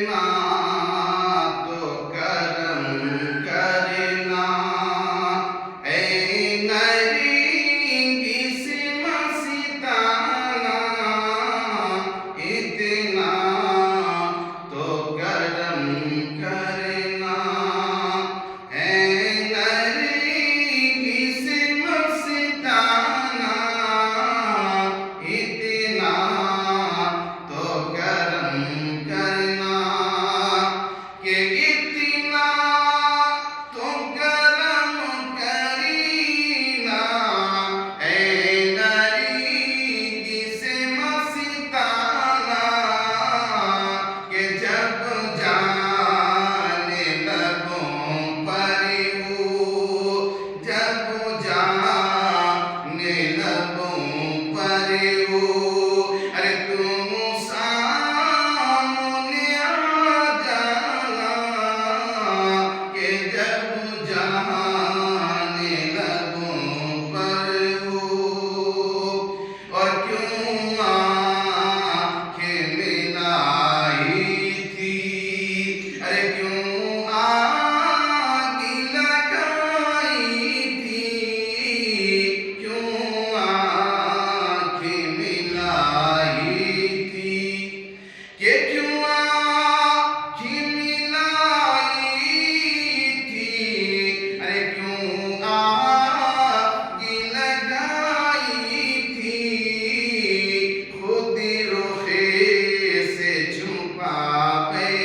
ना तो करम करना ऐ नरगिस मस्ताना इतना तो करम करना ऐ नरगिस मस्ताना इतना तो करम करना के इतना तो करम करीना ऐ नरगिस मस्ताना के जब जाने लगों पर वो जब जाने लगों पर वो अरे तुम सामने आ जाना के जब जाने लगों पर वो और क्यों आँखें मिलाई थी अरे क्यों आग लगाई थी क्यों आँखें मिलाई थी कि क्यों आँखें मिलाई थी अरे क्यों आग लगाई थी खुद रुखे से छुपा गए